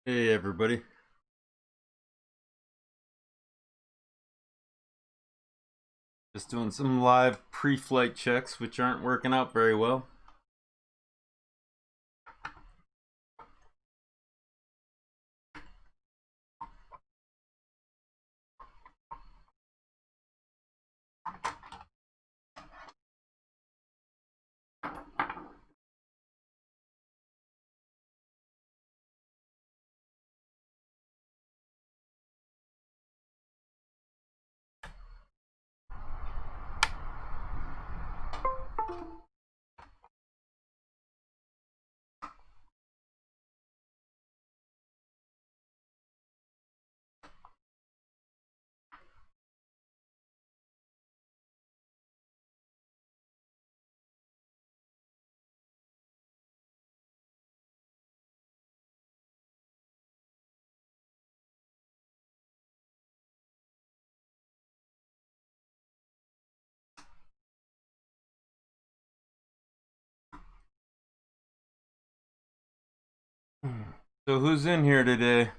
Hey everybody. Just doing some live pre-flight checks which aren't working out very well. So who's in here today?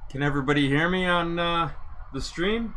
Can everybody hear me on the stream?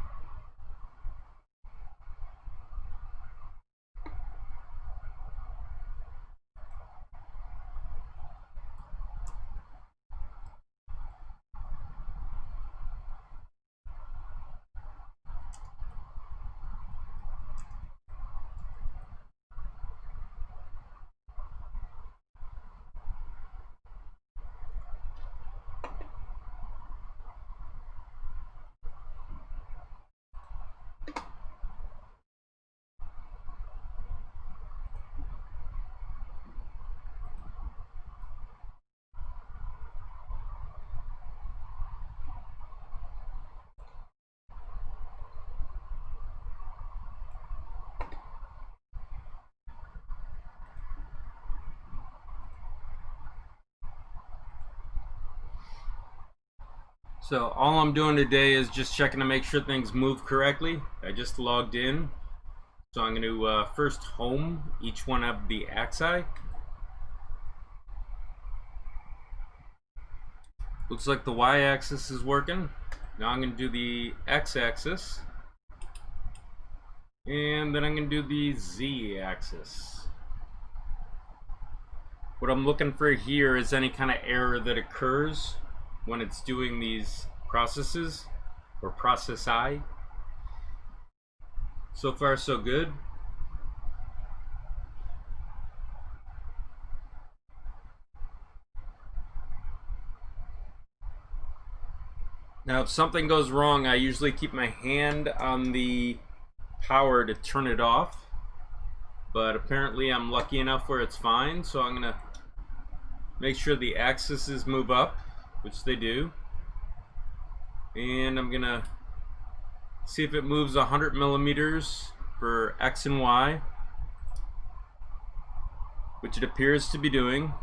So all I'm doing today is just checking to make sure things move correctly. I just logged in. So I'm going to first home each one of the axi. Looks like the y-axis is working. Now I'm going to do the x-axis. And then I'm going to do the z-axis. What I'm looking for here is any kind of error that occurs when it's doing these processes or processi. So far so good. Now if something goes wrong, I usually keep my hand on the power to turn it off, but apparently I'm lucky enough where it's fine, so I'm gonna make sure the axes move up, which they do, and I'm gonna see if it moves 100 millimeters for X and Y, which it appears to be doing.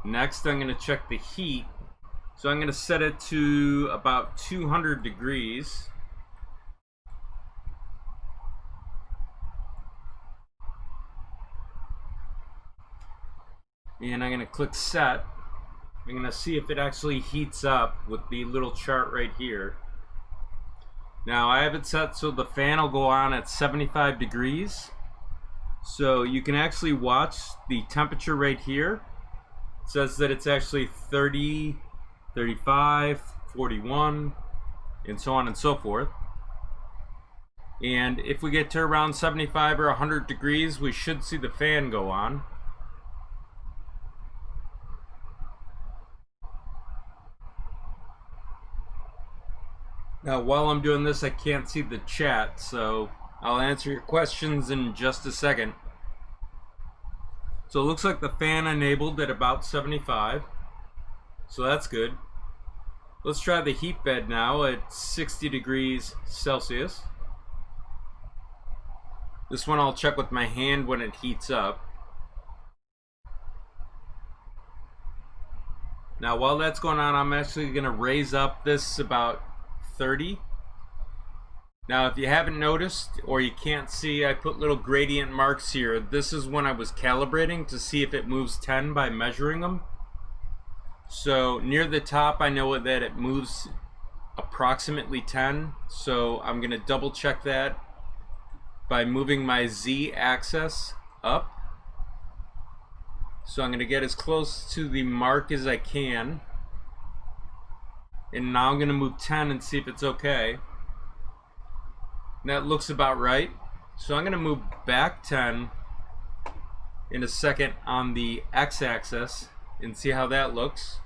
Next I'm gonna check the heat, so I'm gonna set it to about 200 degrees. And I'm gonna click set. I'm gonna see if it actually heats up with the little chart right here. Now I have it set so the fan will go on at 75 degrees. So you can actually watch the temperature right here. It says that it's actually 30, 35, 41, and so on and so forth. And if we get to around 75 or 100 degrees, we should see the fan go on. Now, while I'm doing this, I can't see the chat, so I'll answer your questions in just a second. So it looks like the fan enabled at about 75, so that's good. Let's try the heat bed now at 60 degrees Celsius. This one I'll check with my hand when it heats up. Now while that's going on, I'm actually going to raise up this about 30. Now if you haven't noticed or you can't see, I put little gradient marks here. This is when I was calibrating to see if it moves 10 by measuring them. So near the top I know that it moves approximately 10, so I'm going to double check that by moving my Z axis up. So I'm going to get as close to the mark as I can. And now I'm going to move 10 and see if it's okay. And that looks about right. So I'm going to move back 10 in a second on the x-axis and see how that looks.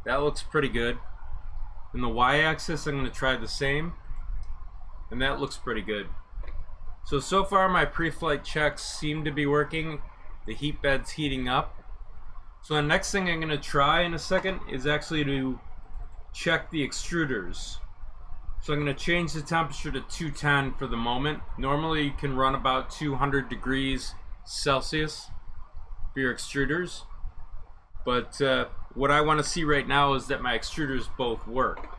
That looks pretty good. In the y-axis I'm going to try the same. And that looks pretty good. So far my pre-flight checks seem to be working. The heat bed's heating up. So the next thing I'm going to try in a second is actually to check the extruders. So I'm going to change the temperature to 210 for the moment. Normally you can run about 200 degrees Celsius for your extruders. But what I want to see right now is that my extruders both work.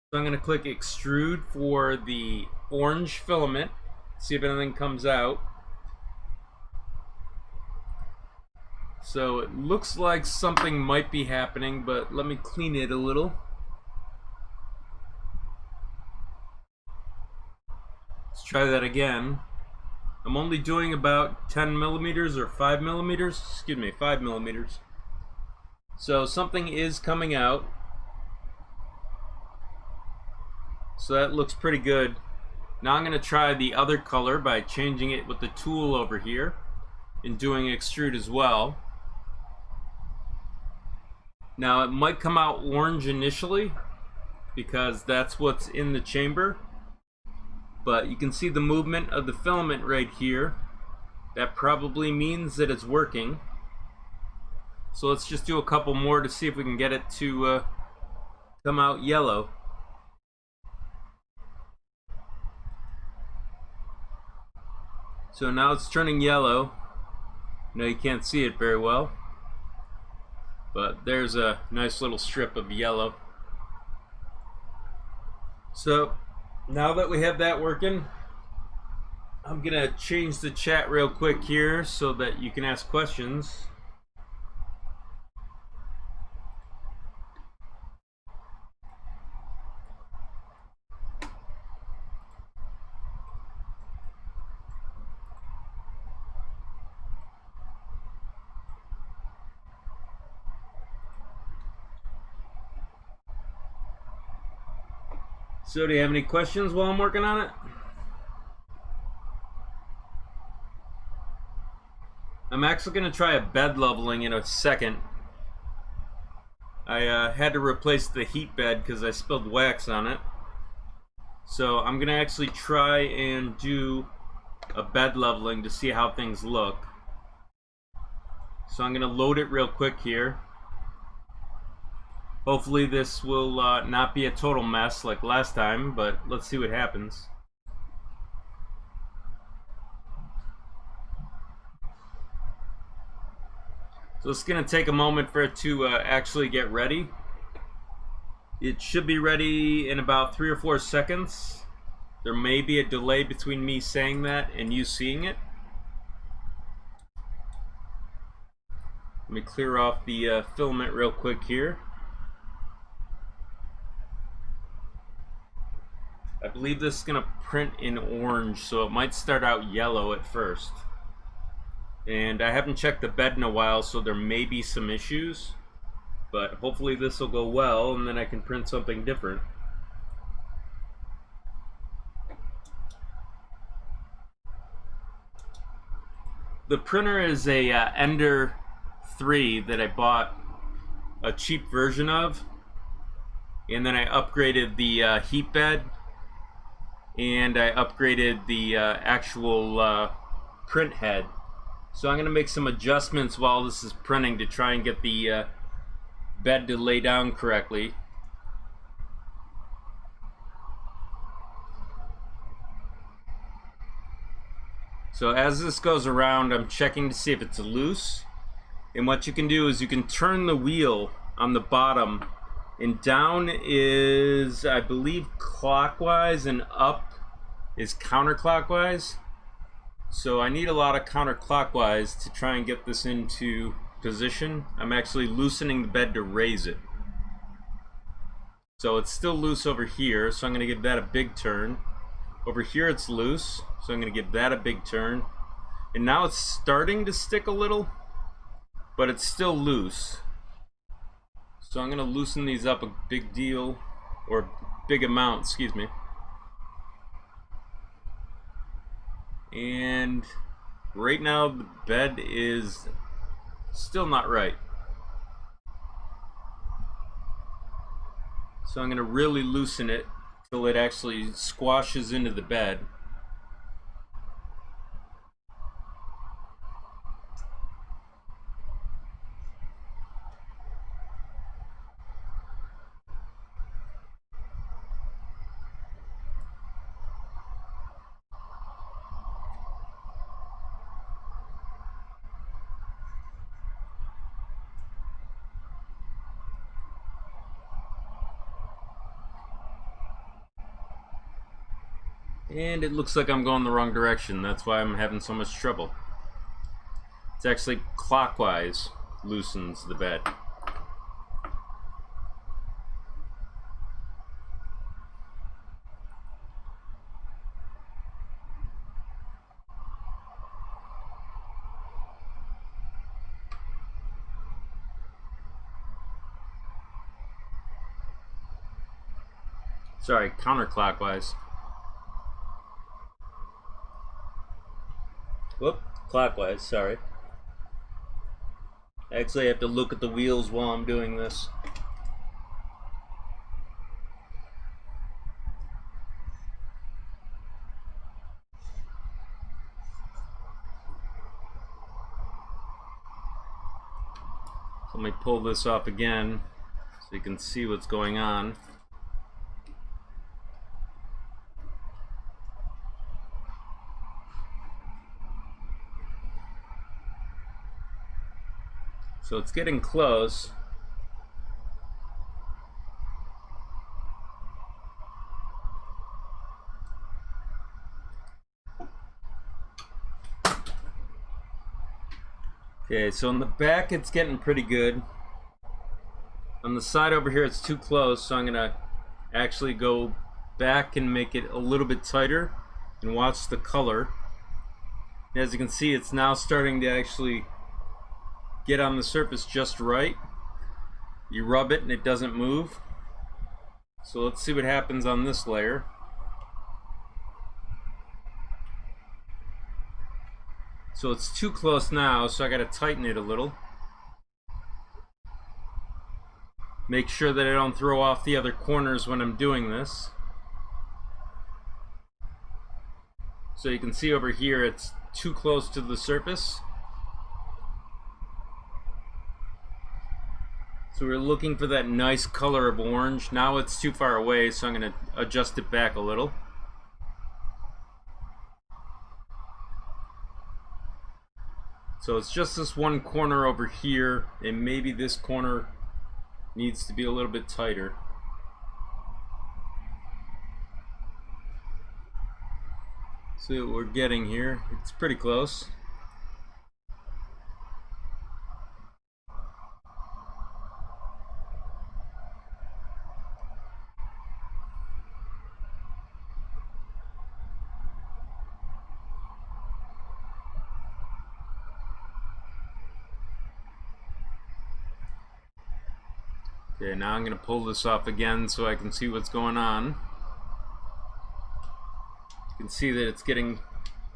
So I'm going to click extrude for the orange filament. See if anything comes out. So it looks like something might be happening, but let me clean it a little. Let's try that again. I'm only doing about 10 millimeters or 5 millimeters. Excuse me, 5 millimeters. So something is coming out. So that looks pretty good. Now I'm going to try the other color by changing it with the tool over here and doing extrude as well. Now it might come out orange initially because that's what's in the chamber, but you can see the movement of the filament right here. That probably means that it's working. So let's just do a couple more to see if we can get it to come out yellow. So now it's turning yellow. Now you can't see it very well, but there's a nice little strip of yellow. So now that we have that working, I'm gonna change the chat real quick here so that you can ask questions. So do you have any questions while I'm working on it? I'm actually going to try a bed leveling in a second. I had to replace the heat bed because I spilled wax on it. So I'm going to actually try and do a bed leveling to see how things look. So I'm going to load it real quick here. Hopefully this will not be a total mess like last time, but let's see what happens. So it's going to take a moment for it to actually get ready. It should be ready in about 3 or 4 seconds. There may be a delay between me saying that and you seeing it. Let me clear off the filament real quick here. I believe this is going to print in orange, so it might start out yellow at first. And I haven't checked the bed in a while, so there may be some issues. But hopefully this will go well, and then I can print something different. The printer is a Ender 3 that I bought a cheap version of. And then I upgraded the heat bed, and I upgraded the actual print head. So I'm going to make some adjustments while this is printing to try and get the bed to lay down correctly. So as this goes around, I'm checking to see if it's loose. And what you can do is you can turn the wheel on the bottom, and down is, I believe, clockwise, and up is counterclockwise. So I need a lot of counterclockwise to try and get this into position. I'm actually loosening the bed to raise it. So it's still loose over here, so I'm going to give that a big turn. Over here it's loose, so I'm going to give that a big turn. And now it's starting to stick a little, but it's still loose. So I'm going to loosen these up a big deal, or big amount, excuse me. And right now the bed is still not right. So I'm going to really loosen it till it actually squashes into the bed. And it looks like I'm going the wrong direction. That's why I'm having so much trouble. It's actually clockwise loosens the bed. Sorry, counterclockwise. Whoop, clockwise, sorry. Actually, I have to look at the wheels while I'm doing this. So let me pull this off again so you can see what's going on. So it's getting close. Okay, so on the back it's getting pretty good. On the side over here it's too close, so I'm gonna actually go back and make it a little bit tighter and watch the color. As you can see, it's now starting to actually get on the surface just right. You rub it and it doesn't move. So let's see what happens on this layer. So it's too close now, so I gotta tighten it a little. Make sure that I don't throw off the other corners when I'm doing this. So you can see over here it's too close to the surface. So we're looking for that nice color of orange. Now it's too far away, so I'm going to adjust it back a little. So it's just this one corner over here, and maybe this corner needs to be a little bit tighter. See what we're getting here. It's pretty close. Okay, now I'm going to pull this off again so I can see what's going on. You can see that it's getting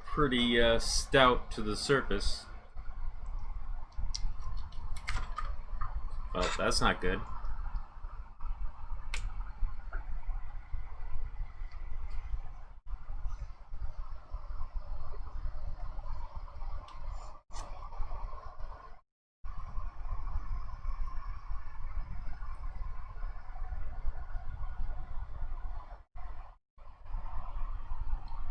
pretty stout to the surface. Oh, that's not good.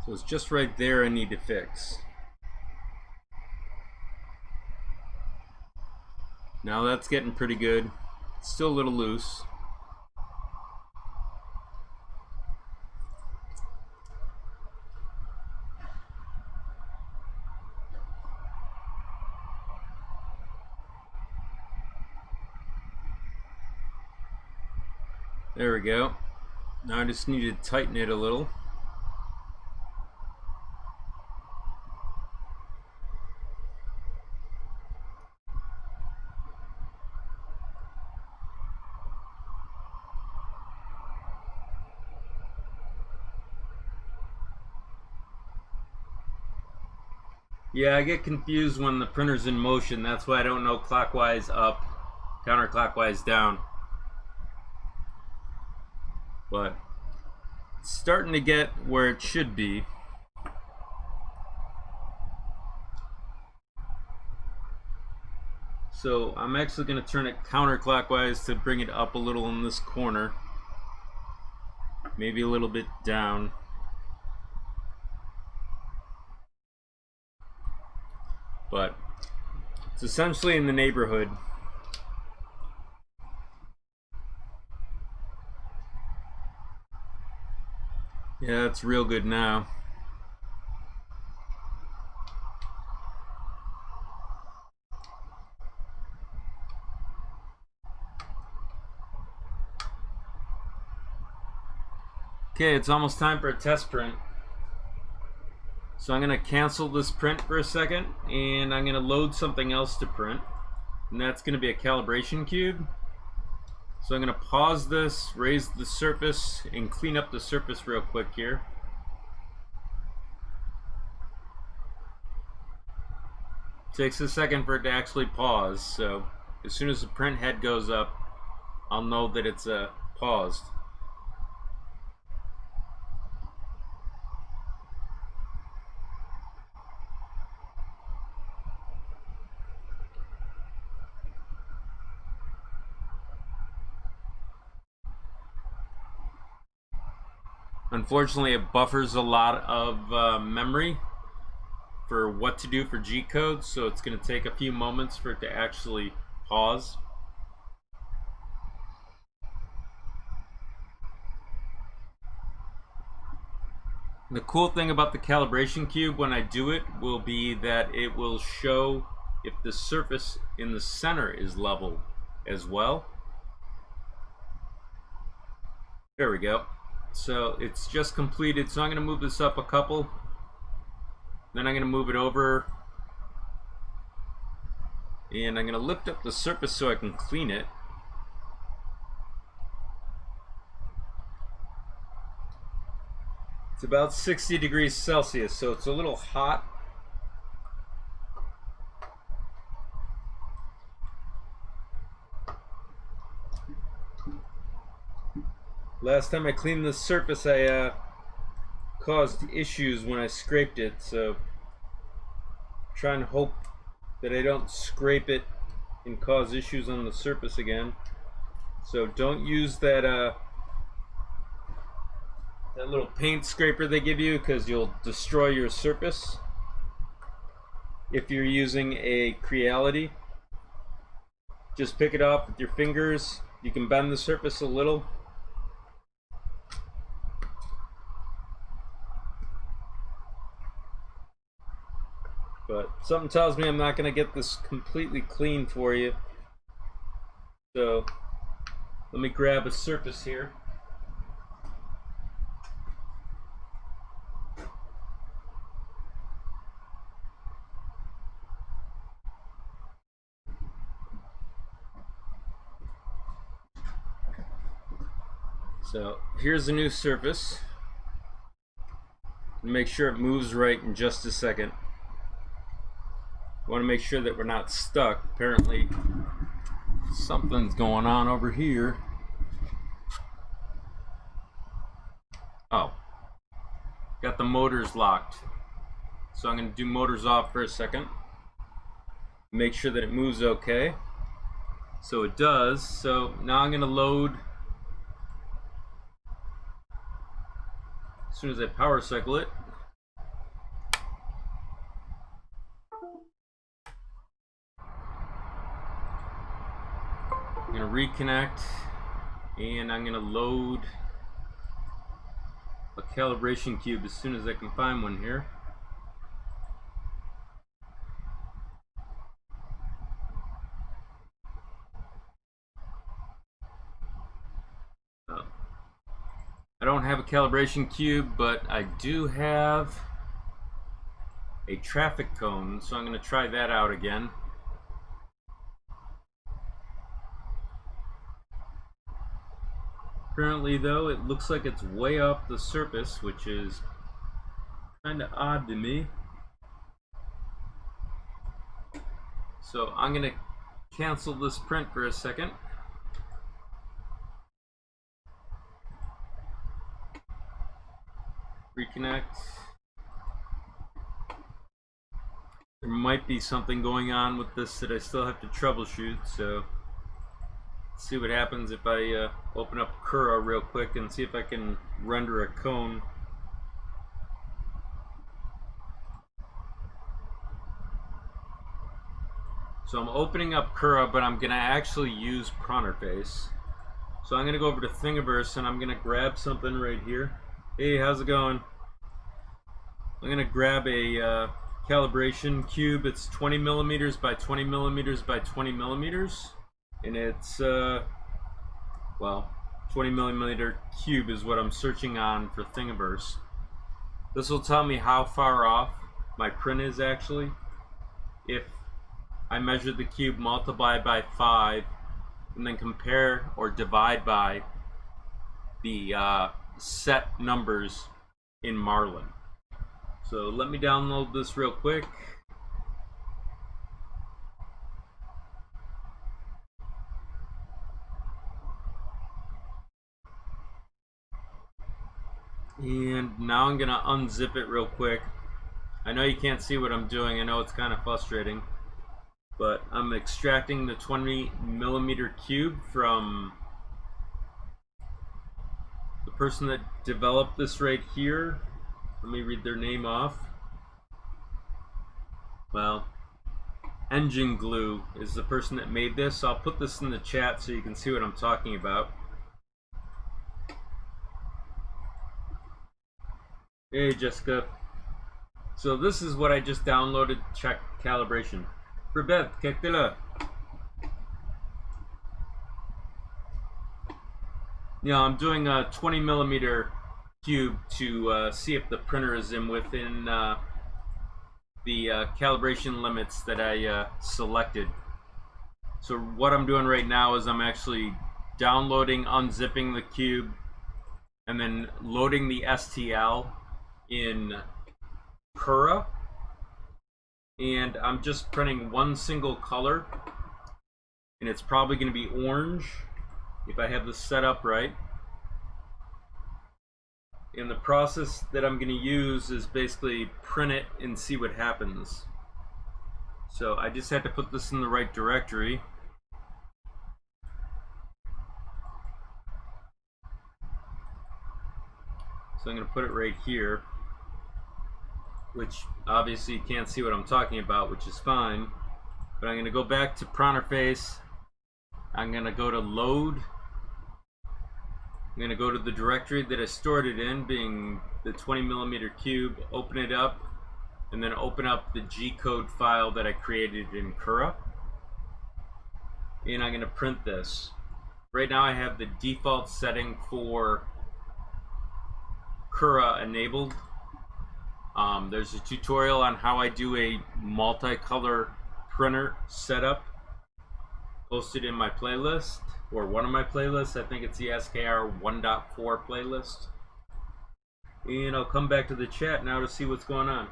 So it's just right there I need to fix. Now that's getting pretty good. It's still a little loose. There we go. Now I just need to tighten it a little. Yeah, I get confused when the printer's in motion. That's why I don't know clockwise up, counterclockwise down. But it's starting to get where it should be. So I'm actually going to turn it counterclockwise to bring it up a little in this corner. Maybe a little bit down. But it's essentially in the neighborhood. Yeah, it's real good now. Okay, it's almost time for a test print. So I'm going to cancel this print for a second, and I'm going to load something else to print. And that's going to be a calibration cube. So I'm going to pause this, raise the surface, and clean up the surface real quick here. Takes a second for it to actually pause, so as soon as the print head goes up, I'll know that it's paused. Unfortunately, it buffers a lot of memory for what to do for G-code, so it's going to take a few moments for it to actually pause. The cool thing about the calibration cube when I do it will be that it will show if the surface in the center is level as well. There we go. So it's just completed, so I'm going to move this up a couple, then I'm going to move it over, and I'm going to lift up the surface so I can clean it. It's about 60 degrees Celsius, so it's a little hot. Last time I cleaned the surface, I caused issues when I scraped it, so I'm trying to hope that I don't scrape it and cause issues on the surface again. So don't use that that little paint scraper they give you, because you'll destroy your surface. If you're using a Creality, just pick it off with your fingers. You can bend the surface a little. But something tells me I'm not going to get this completely clean for you. So let me grab a surface here. So here's a new surface. Make sure it moves right in just a second. Want to make sure that we're not stuck. Apparently something's going on over here. Oh, got the motors locked. So I'm going to do motors off for a second. Make sure that it moves okay. So it does. So now I'm going to load. As soon as I power cycle it, I'm going to reconnect, and I'm going to load a calibration cube as soon as I can find one here. I don't have a calibration cube, but I do have a traffic cone, so I'm going to try that out again. Currently though, it looks like it's way off the surface, which is kind of odd to me. So I'm going to cancel this print for a second. Reconnect. There might be something going on with this that I still have to troubleshoot, so let's see what happens if I open up Cura real quick and see if I can render a cone. So I'm opening up Cura, but I'm going to actually use PreFlight. So I'm going to go over to Thingiverse and I'm going to grab something right here. Hey, how's it going? I'm going to grab a calibration cube. It's 20 millimeters by 20 millimeters by 20 millimeters. And it's, well, 20 millimeter cube is what I'm searching on for Thingiverse. This will tell me how far off my print is actually. If I measure the cube, multiply by 5, and then compare or divide by the set numbers in Marlin. So let me download this real quick. And now I'm gonna unzip it real quick. I know you can't see what I'm doing. I know it's kind of frustrating, but I'm extracting the 20 millimeter cube from the person that developed this right here. Let me read their name off. Well, Engine Glue is the person that made this. I'll put this in the chat so you can see what I'm talking about. Hey Jessica. So this is what I just downloaded to check calibration. Rebeth, qu'est-ce Yeah, I'm doing a 20 millimeter cube to see if the printer is within the calibration limits that I selected. So what I'm doing right now is I'm actually downloading, unzipping the cube, and then loading the STL in Cura. And I'm just printing one single color, and it's probably going to be orange if I have this set up right. And the process that I'm going to use is basically print it and see what happens. So I just had to put this in the right directory. So I'm going to put it right here, which obviously you can't see what I'm talking about, which is fine. But I'm going to go back to PreFlight. I'm going to go to load. I'm going to go to the directory that I stored it in, being the 20 millimeter cube, open it up, and then open up the G-code file that I created in Cura. And I'm going to print this. Right now I have the default setting for Cura enabled. There's a tutorial on how I do a multicolor printer setup posted in my playlist, or one of my playlists. I think it's the SKR 1.4 playlist. And I'll come back to the chat now to see what's going on.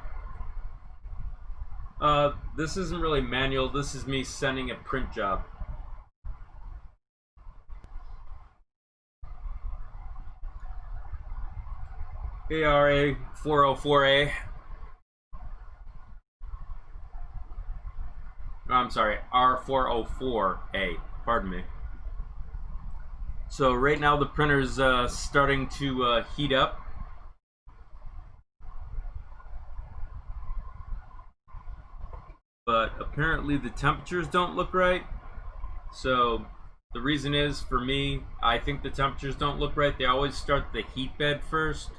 This isn't really manual, this is me sending a print job. ARA 404A. I'm sorry, R404A, pardon me. So right now the printer's starting to heat up. But apparently the temperatures don't look right. So The reason is, for me, I think the temperatures don't look right. They always start the heat bed first,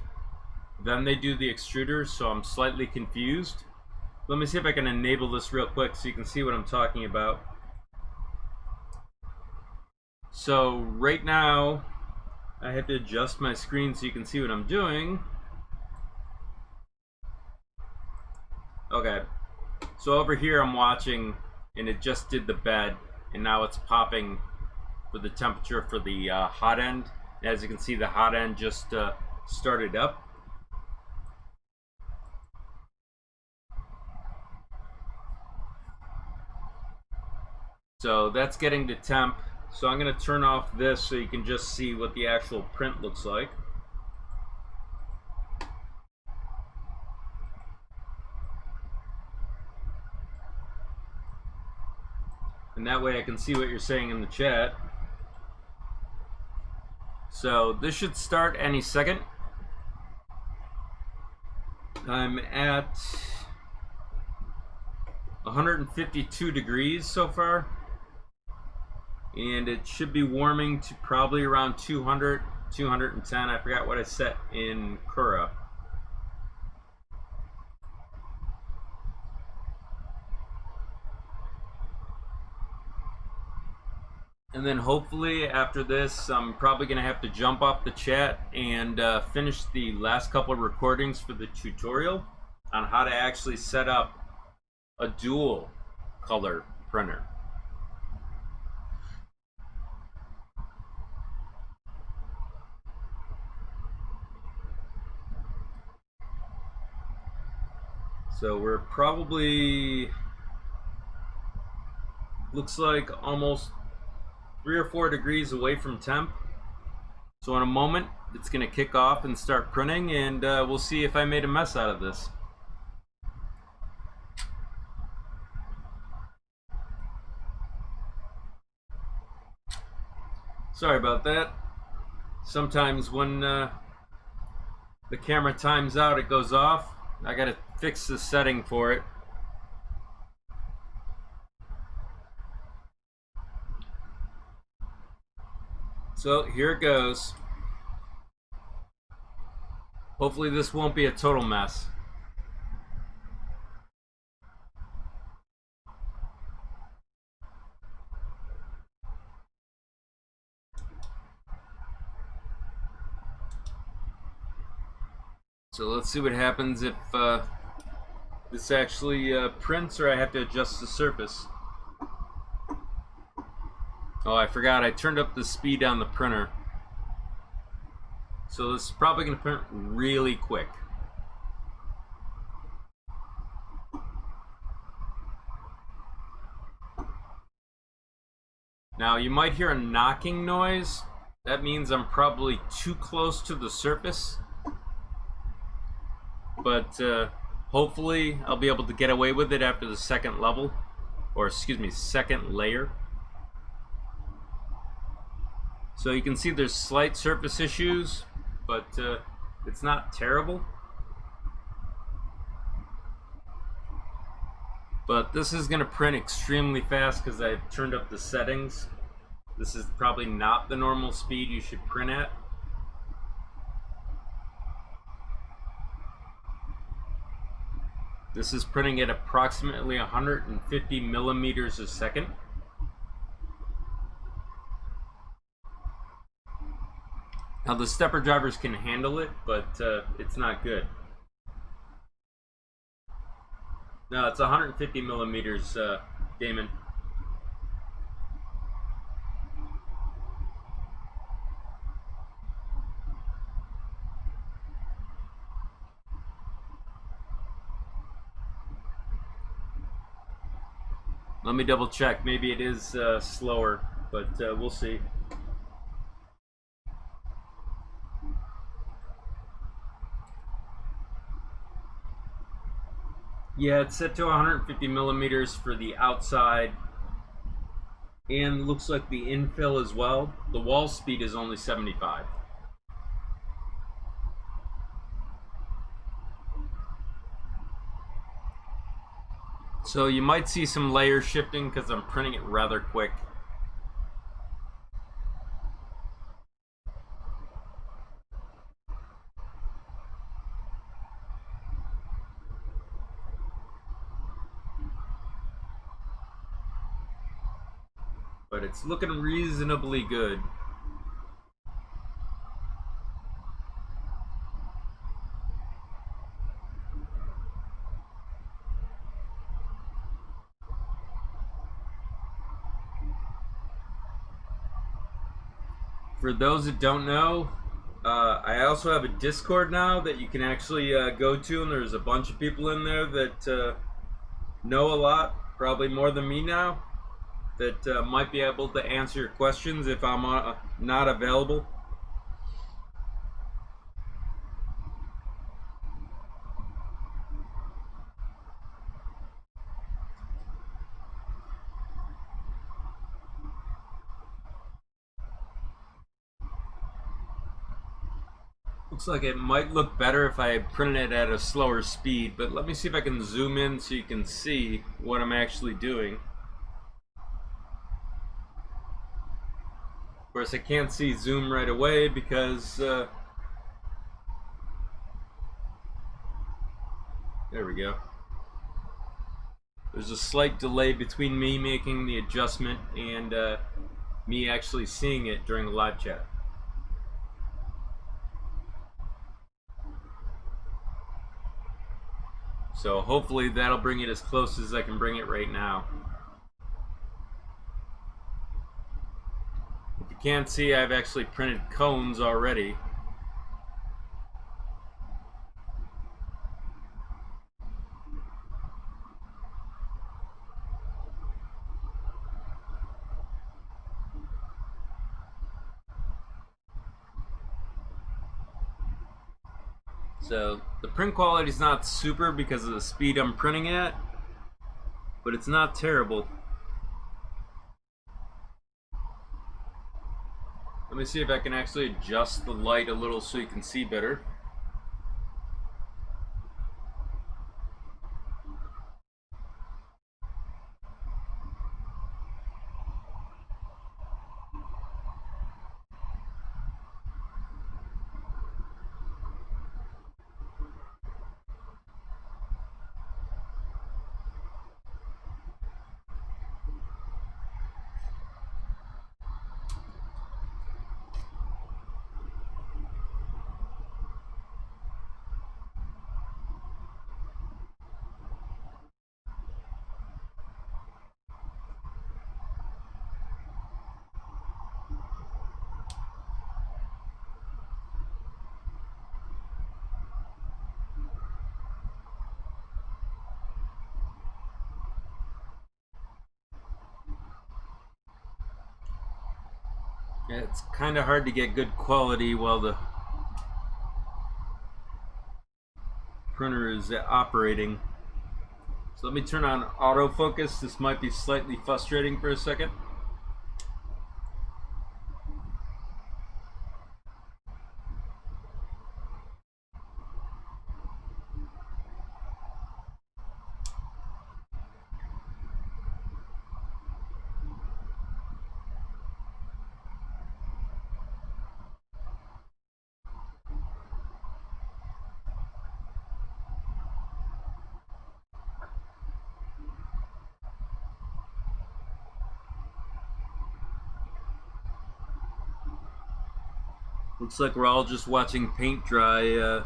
then they do the extruders, so I'm slightly confused. Let me see if I can enable this real quick so you can see what I'm talking about. So right now, I have to adjust my screen so you can see what I'm doing. Okay, so over here I'm watching, and it just did the bed, and now it's popping for the temperature for the hot end. As you can see, the hot end just started up. So that's getting to temp. So I'm going to turn off this so you can just see what the actual print looks like. And that way I can see what you're saying in the chat. So this should start any second. I'm at 152 degrees so far. And it should be warming to probably around 200, 210. I forgot what I set in Cura. And then hopefully after this, I'm probably going to have to jump off the chat and finish the last couple of recordings for the tutorial on how to actually set up a dual color printer. So we're probably, looks like almost 3 or 4 degrees away from temp. So in a moment, it's going to kick off and start printing, and we'll see if I made a mess out of this. Sorry about that. Sometimes when the camera times out, it goes off. I got to fix the setting for it. So here it goes. Hopefully this won't be a total mess. So let's see what happens if this actually prints, or I have to adjust the surface. Oh, I forgot, I turned up the speed on the printer. So this is probably going to print really quick. Now you might hear a knocking noise. That means I'm probably too close to the surface. But hopefully I'll be able to get away with it after the second level, or excuse me, second layer. So you can see there's slight surface issues, but it's not terrible. But this is going to print extremely fast because I've turned up the settings. This is probably not the normal speed you should print at. This is printing at approximately 150 millimeters a second. Now the stepper drivers can handle it, but it's not good. No, it's 150 millimeters, Damon. Let me double check. Maybe it is slower, but we'll see. Yeah, it's set to 150 millimeters for the outside, and looks like the infill as well. The wall speed is only 75. So you might see some layer shifting because I'm printing it rather quick. but it's looking reasonably good. For those that don't know, I also have a Discord now that you can actually go to, and there's a bunch of people in there that know a lot, probably more than me now, that might be able to answer your questions if I'm not available. Looks like it might look better if I print it at a slower speed, but let me see if I can zoom in so you can see what I'm actually doing. Of course, I can't see zoom right away because there we go. There's a slight delay between me making the adjustment and me actually seeing it during the live chat. So hopefully that'll bring it as close as I can bring it right now. If you can't see, I've actually printed cones already. So the print quality is not super because of the speed I'm printing at, but it's not terrible. Let me see if I can actually adjust the light a little so you can see better. Yeah, it's kind of hard to get good quality while the printer is operating. So let me turn on autofocus. This might be slightly frustrating for a second. Looks like we're all just watching paint dry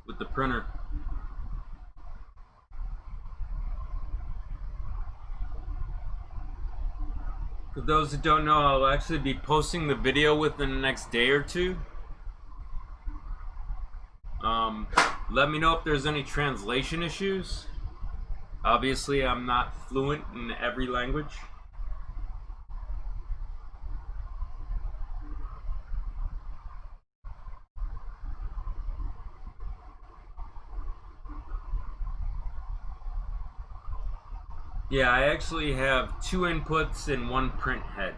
with the printer. For those who don't know, I'll actually be posting the video within the next day or two. Let me know if there's any translation issues. Obviously, I'm not fluent in every language. Yeah, I actually have 2 inputs and 1 print head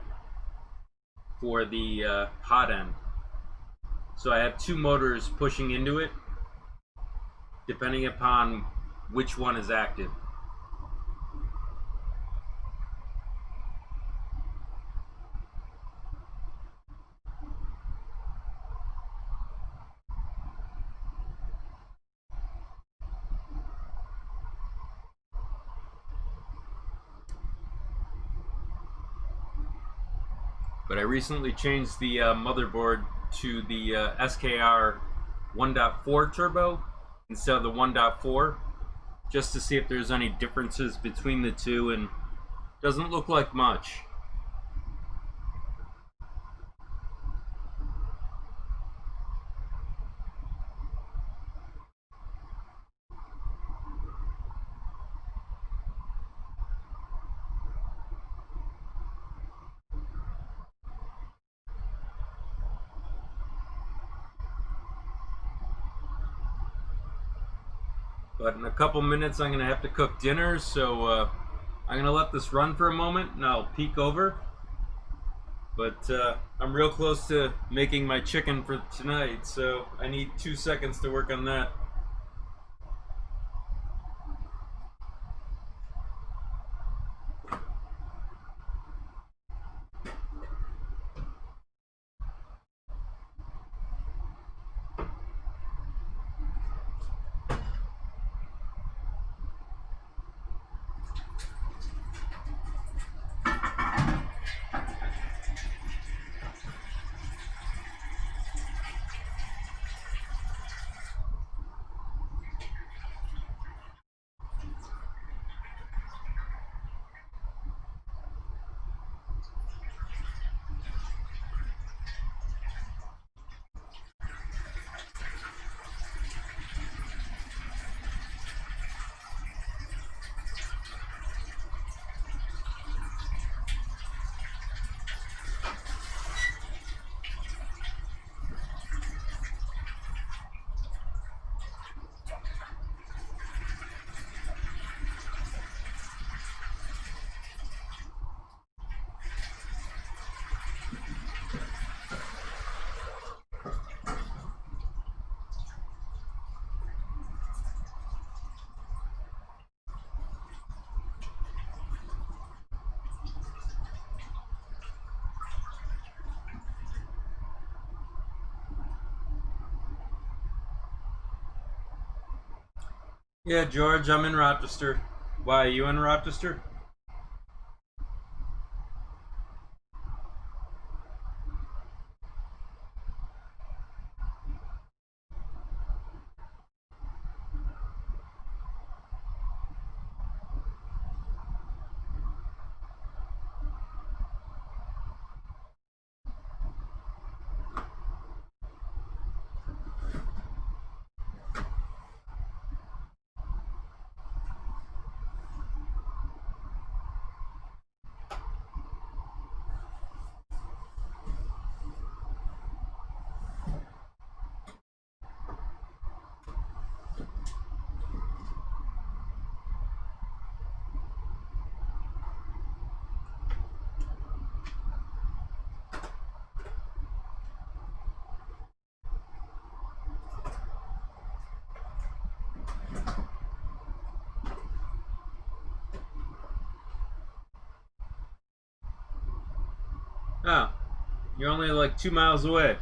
for the hot end. So I have 2 motors pushing into it, depending upon which one is active. But I recently changed the motherboard to the SKR 1.4 turbo instead of the 1.4, just to see if there's any differences between the two, and doesn't look like much. But in a couple minutes I'm gonna have to cook dinner, so I'm gonna let this run for a moment and I'll peek over. But I'm real close to making my chicken for tonight, so I need 2 seconds to work on that. Yeah, George, I'm in Rochester. Why, are you in Rochester? Oh, you're only like 2 miles away.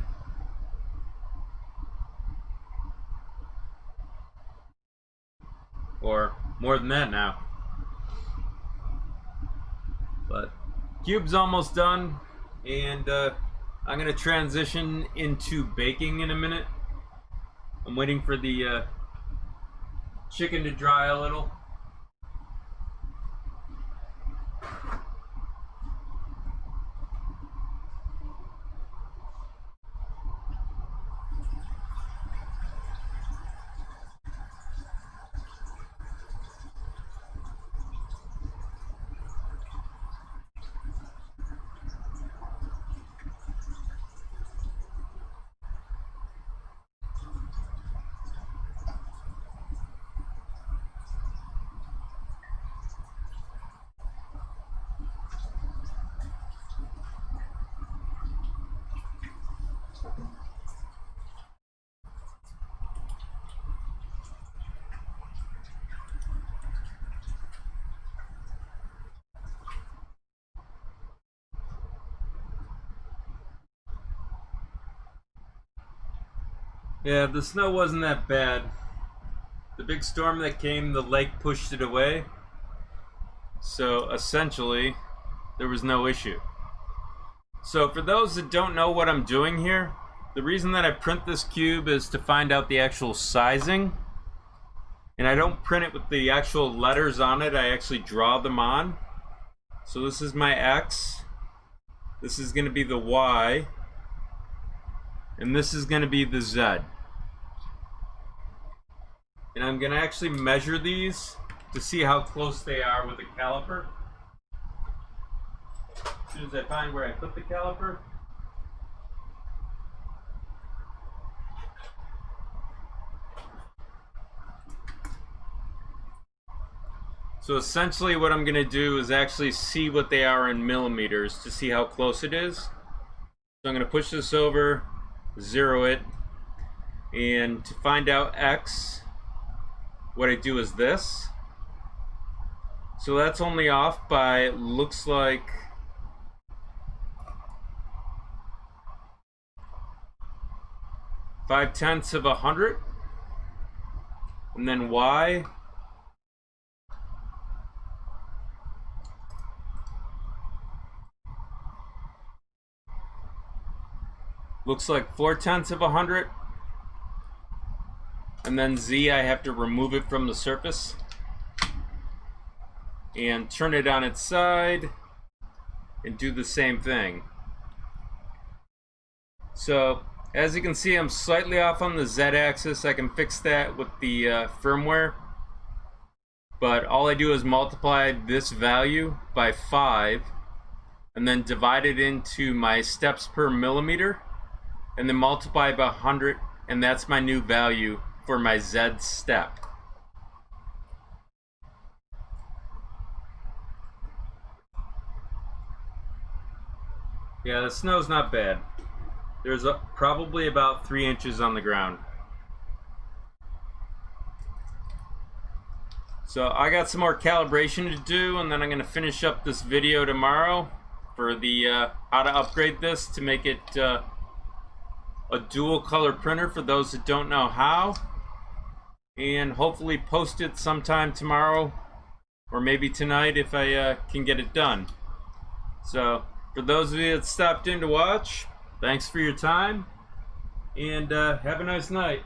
Or more than that now. But cube's almost done, and I'm gonna transition into baking in a minute. I'm waiting for the chicken to dry a little. Yeah, the snow wasn't that bad. The big storm that came, the lake pushed it away. So essentially, there was no issue. So for those that don't know what I'm doing here, the reason that I print this cube is to find out the actual sizing. And I don't print it with the actual letters on it, I actually draw them on. So this is my X, this is going to be the Y, and this is going to be the Z. And I'm going to actually measure these to see how close they are with a caliper. As soon as I find where I put the caliper. So essentially what I'm going to do is actually see what they are in millimeters to see how close it is. So I'm going to push this over, zero it, and to find out X, what I do is this. So that's only off by, looks like, 0.5 of a hundred. And then Y, looks like 0.4 of a hundred. And then Z, I have to remove it from the surface and turn it on its side and do the same thing. So as you can see, I'm slightly off on the Z axis. I can fix that with the firmware, but all I do is multiply this value by 5 and then divide it into my steps per millimeter and then multiply by 100, and that's my new value for my Z step. Yeah, the snow's not bad. There's probably about 3 inches on the ground. So I got some more calibration to do, and then I'm going to finish up this video tomorrow for the how to upgrade this to make it a dual color printer for those that don't know how, and hopefully post it sometime tomorrow or maybe tonight if I can get it done. So for those of you that stopped in to watch, thanks for your time, and have a nice night.